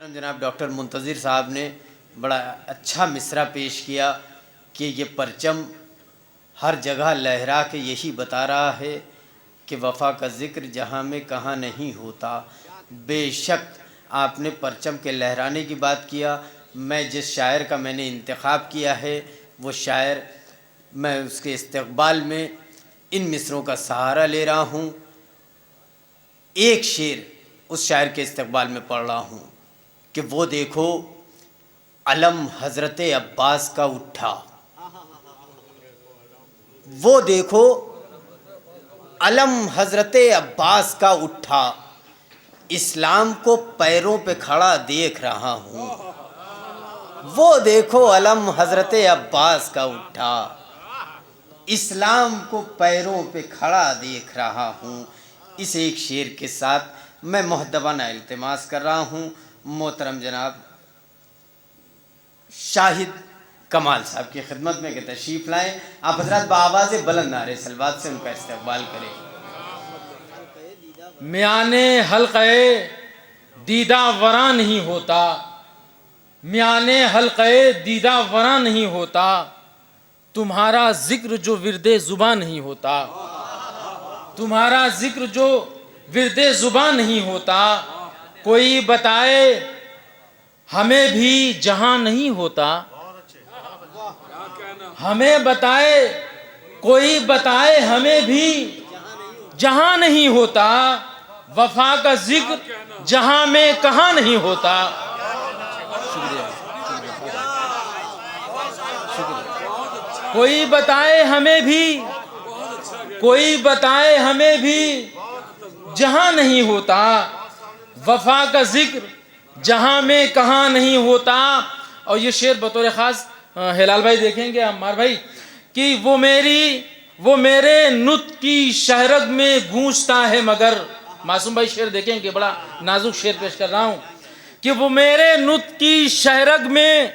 जनाब डॉक्टर मुंतज़िर साहब ने बड़ा अच्छा मिसरा पेश किया कि ये परचम हर जगह लहरा के यही बता रहा है कि वफ़ा का ज़िक्र जहाँ में कहाँ नहीं होता। बेशक आपने परचम के लहराने की बात किया। मैं जिस शायर का मैंने इंतखाब किया है वो शायर, मैं उसके इस्तक़बाल में इन मिसरों का सहारा ले रहा हूँ। एक शेर उस शायर के इस्तक़बाल में पढ़ रहा हूँ कि वो देखो अलम हज़रत अब्बास का उठा, वो देखो अलम हज़रत अब्बास का उठा, इस्लाम को पैरों पे खड़ा देख रहा हूँ। वो देखो अलम हज़रत अब्बास का उठा, इस्लाम को पैरों पे खड़ा देख रहा हूँ। इस एक शेर के साथ मैं मुहद्दबाना इल्तिमास कर रहा हूँ मोहतरम जनाब शाहिद कमाल साहब की खिदमत में कि तशरीफ़ लाएँ। आप हज़रात बाआवाज़ बुलंद नारे सलवात से उनका इस्तक़बाल करें। म्याने हल्क़े दीदा वरा नहीं होता, म्याने हल्क़े दीदा वरा नहीं होता, तुम्हारा ज़िक्र जो विरदे ज़ुबान नहीं होता, तुम्हारा ज़िक्र जो विरदे ज़ुबान नहीं होता। कोई बताए हमें भी जहां नहीं होता, हमें बताए कोई बताए हमें भी जहां नहीं होता, वफा का जिक्र जहां में कहां नहीं होता। शुक्रिया, शुक्रिया। कोई बताए हमें भी, कोई बताए हमें भी जहां नहीं होता, वफा का जिक्र जहां में कहां नहीं होता। और ये शेर बतौर ख़ास हिलाल भाई देखेंगे, अम्मार भाई, कि वो मेरे नुत की शहरग में गूंजता है मगर, मासूम भाई शेर देखेंगे, बड़ा नाजुक शेर पेश कर रहा हूं, कि वो मेरे नुत की शहरग में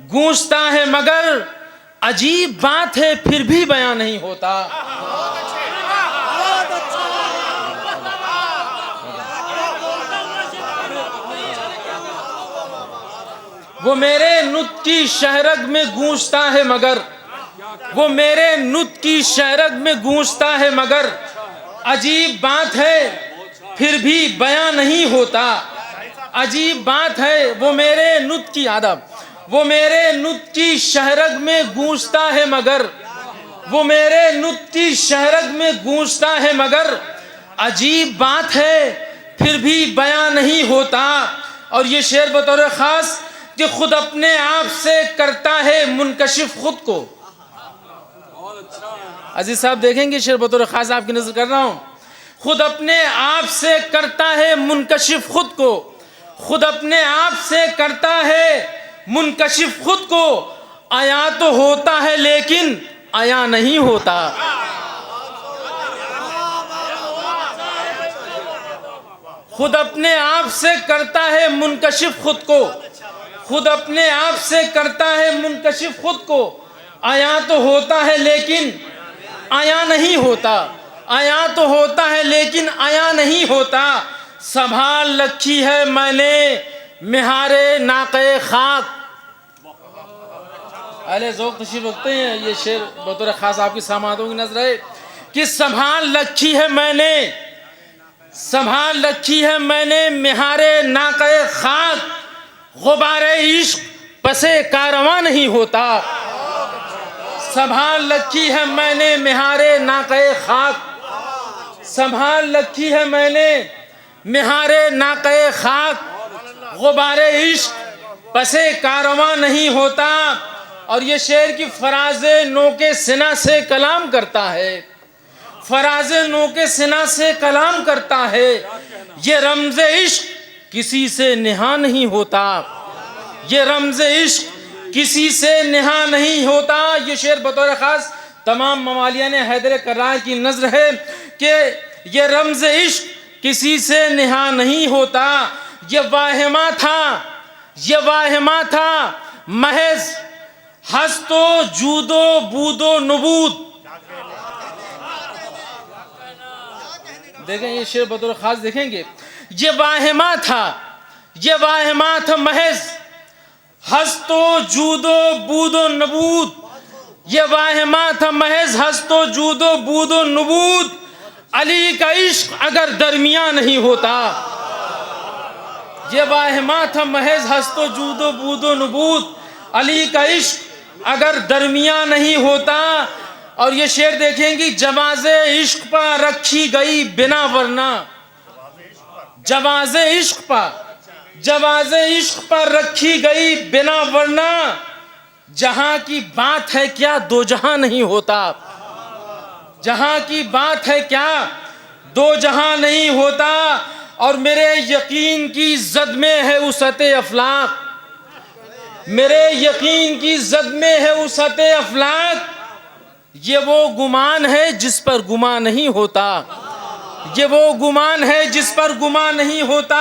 गूंजता है मगर, अजीब बात है फिर भी बयां नहीं होता। वो मेरे नुत की शहरग में गूंजता है मगर, वो मेरे नुत की शहरग में गूंजता है मगर, अजीब बात है फिर भी बयां नहीं होता। अजीब बात है वो मेरे नुत की आदब, वो मेरे नुत की शहरग में गूंजता है मगर, वो मेरे नुत की शहरग में गूंजता है मगर, अजीब बात है फिर भी बयां नहीं होता। और ये शेर बतौर ख़ास कि खुद अपने आप से करता है मुनकशिफ खुद को। अजीज साहब देखेंगे शेर बतौर खास आपकी नजर कर रहा हूं। खुद अपने आप से करता है मुनकशिफ खुद को, खुद अपने आप से करता है मुनकशिफ खुद को, आया तो होता है लेकिन आया नहीं होता। खुद अपने आप से करता है मुनकशिफ खुद को, खुद अपने आप से करता है मुनकशिफ खुद को, आया तो होता है लेकिन आया नहीं होता, आया तो होता है लेकिन आया नहीं होता। संभाल रखी है मैंने मिहारे नाक़े खाक। अले ज़ौक़ तशरीफ़ रखते हैं, ये शेर बतौर ख़ास आपकी समातों की नजर है कि संभाल रखी है मैंने, संभाल रखी है मैंने मिहारे नाक़े खाक, गुबारे इश्क पसे कारवां नहीं होता। संभाल रखी है मैंने मिहारे नाक़े खाक, संभाल रखी है मैंने मिहारे नाक़े खाक, गुबारे इश्क पसे कारवां नहीं होता। और ये शेर की फराज़े नोके सिना से कलाम करता है, फराज़े नोके सिना से कलाम करता है। ये रमज़े इश्क किसी से निहा नहीं होता, ये रमज़े इश्क किसी से निहा नहीं होता। ये शेर बतौर ख़ास तमाम मवालियान हैदर करार की नज़र है कि ये रमज़े इश्क किसी से निहा नहीं होता। ये वाहिमा था, ये वाहिमा था महज हस्तो जूदो बूदो नबूद। देखें ये शेर बतौर ख़ास देखेंगे, ये वाहिमा था, ये वाहिमात महज हस्तो जूदो बूदो नबूद, ये वाहिमात महज हस्तो जूदो बूदो नबूद, अली का इश्क अगर दरमियान नहीं होता। ये वाहिमात महज हस्तो जूदो बूदो नबूद, अली का इश्क अगर दरमियान नहीं होता। और ये शेर देखेंगी, जवाज़े इश्क पर रखी गई बिना वरना, जवाज़े इश्क पर रखी गई बिना वरना, जहां की बात है क्या दो जहां नहीं होता, जहां की बात है क्या दो जहां नहीं होता। और मेरे यकीन की जद में है उसते अफलाक, मेरे यकीन की जद में है उसते अफलाक, ये वो गुमान है जिस पर गुमान नहीं होता, ये वो गुमान है जिस पर गुमान नहीं होता।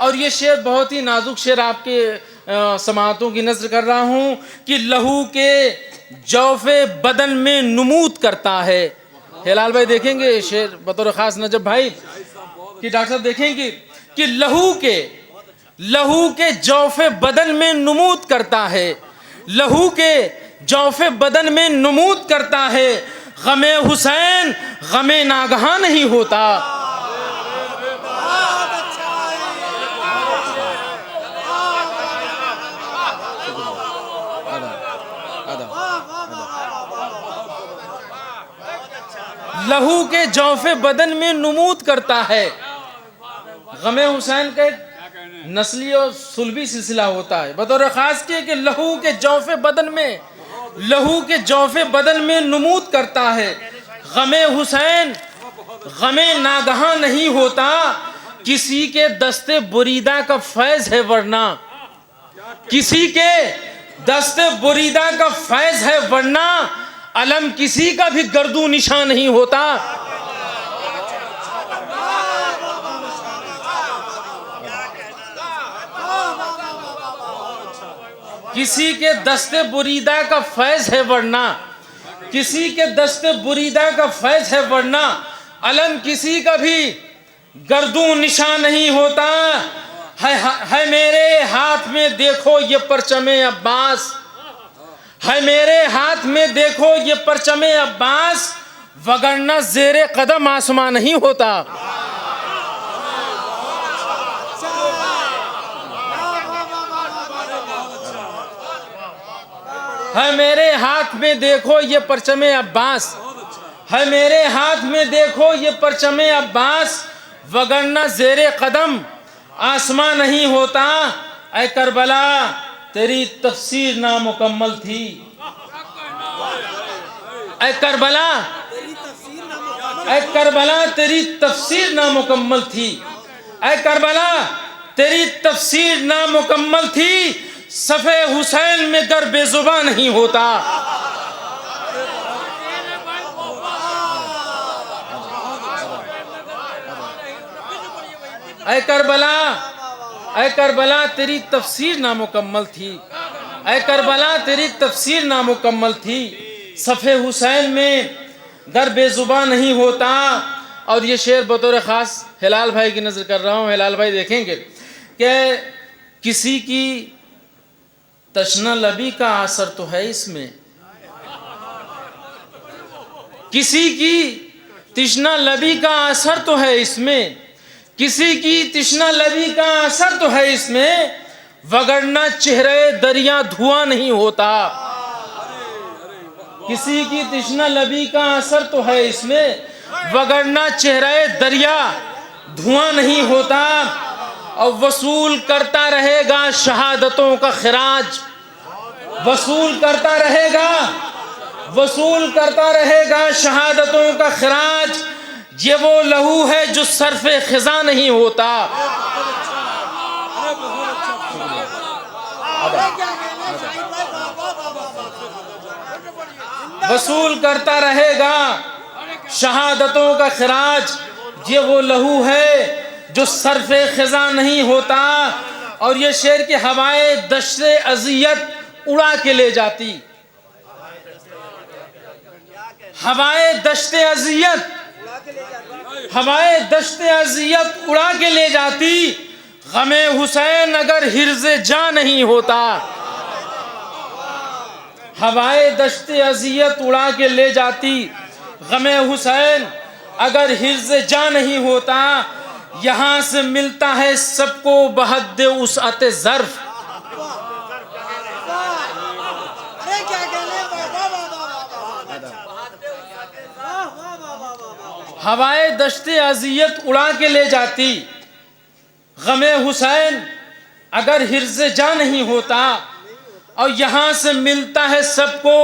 और ये शेर बहुत ही नाजुक शेर आपके समातों की नज़र कर रहा हूँ कि लहू के जौफ़े बदन में नुमूद करता है। हिलाल भाई देखेंगे शेर बतौर ख़ास नजब भाई कि डॉक्टर साहब देखेंगे कि लहू के जौफ़े बदन में नुमूद करता है, लहू के जौफ़े बदन में नुमूद करता है। गमे हुसैन गमे नागहां नहीं होता। लहू के जौफ़े बदन में नुमूद करता है। गमे हुसैन का एक नस्ली और सुलभी सिलसिला होता है बतौर ख़ास कि लहू के जौफ़े बदन में, लहू के जौफ़े बदन में नुमूद करता है। गमे हुसैन गमे नागहां नहीं होता, किसी के दस्ते बुरीदा का फैज़ है वरना, किसी के दस्ते बुरीदा का फैज़ है वरना, अलम किसी का भी गर्दू निशान नहीं होता। किसी के दस्ते बुरीदा का फैज़ है वरना, किसी के दस्ते बुरीदा का फैज़ है वरना, अलम किसी का भी गर्दू निशान नहीं होता। है मेरे हाथ में देखो ये परचमे अब्बास, है मेरे हाथ में देखो ये परचमे अब्बास, वगरना ज़ेरे कदम आसमां नहीं होता। है मेरे हाथ में देखो ये परचमे अब्बास, है मेरे हाथ में देखो ये परचमे अब्बास, वगरना ज़ेरे कदम आसमां नहीं होता। ऐ करबला तेरी तफसीर नामुकम्मल थी, ऐ करबला, ऐ करबला तेरी तफसीर नामुकम्मल थी, ऐ करबला तेरी तफसीर नामुकम्मल थी, सफ़े हुसैन में गर बेजुबान नहीं होता। ऐ करबला, ऐ करबला तेरी तफसीर नामुकम्मल थी, ऐ करबला तेरी तफसीर नामुकम्मल थी, सफ़े हुसैन में गर बेजुबान नहीं होता। और ये शेर बतौर ख़ास हिलाल भाई की नज़र कर रहा हूँ। हिलाल भाई देखेंगे कि किसी की तशना लबी का असर तो है इसमें, किसी की तिश्ना लबी का असर तो है इसमें, किसी की तिश्ना लबी का असर तो है इसमें, वगरना चेहरे दरिया धुआं नहीं होता। किसी की तिश्ना लबी का असर तो है इसमें, वगरना चेहरे दरिया धुआं नहीं होता। और वसूल करता रहेगा शहादतों का खिराज, वसूल करता रहेगा, वसूल करता रहेगा शहादतों का खिराज। ये वो लहू है जो सरफे खिजा नहीं होता। वसूल करता रहेगा शहादतों का खिराज, ये वो लहू है जो सरफे खिजा नहीं होता। और ये शेर की हवाएं दश्ते अज़ियत उड़ा के ले जाती, हवाएं दश्ते अज़ियत, हवाएं दश्ते अज़ियत उड़ा के ले जाती। गमे हुसैन अगर हिर्ज़े जा नहीं होता, हवाए दश्ते अजियत उड़ा के ले जाती। गमे हुसैन अगर हिर्ज़े जा नहीं होता, यहाँ से मिलता है सबको बहद उसअत ज़र्फ़। हवाए दश्ते अजियत उड़ा के ले जाती। गमे हुसैन अगर हिर्ज़े जा नहीं होता, और यहाँ से मिलता है सबको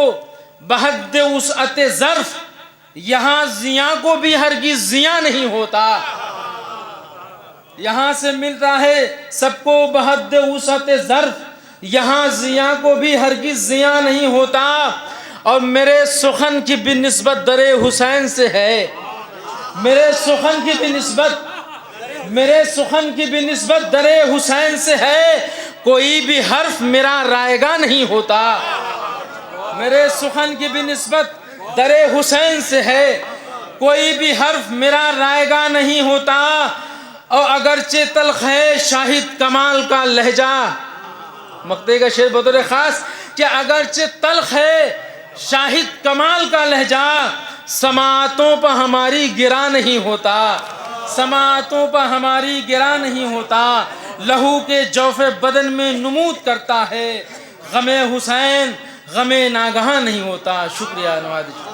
बहद उसअत ज़र्फ़। यहाँ जिया को भी हरगिज़ जिया नहीं होता। यहाँ से मिलता है सबको बहद उसअत ज़र्फ़, यहाँ जिया को भी हरगिज़ जिया नहीं होता। और मेरे सुखन की भी निस्बत दरे हुसैन से है, मेरे सुखन की भी निस्बत, मेरे सुखन की भी निस्बत दरे हुसैन से है। कोई भी हर्फ मेरा रायगा नहीं होता। मेरे सुखन की भी निस्बत दरे हुसैन से है, कोई भी हर्फ मेरा रायगा नहीं होता। और अगरचे तल्ख है शाहिद कमाल का लहजा, मक्ते का शेर बतौर ख़ास कि अगरचे तल्ख है शाहिद कमाल का लहजा, समातों पर हमारी गिरा नहीं होता, समातों पर हमारी गिरा नहीं होता। लहू के जौफ़े बदन में नुमूद करता है, गमे हुसैन गमे नागहा नहीं होता। शुक्रिया नवाज़िश।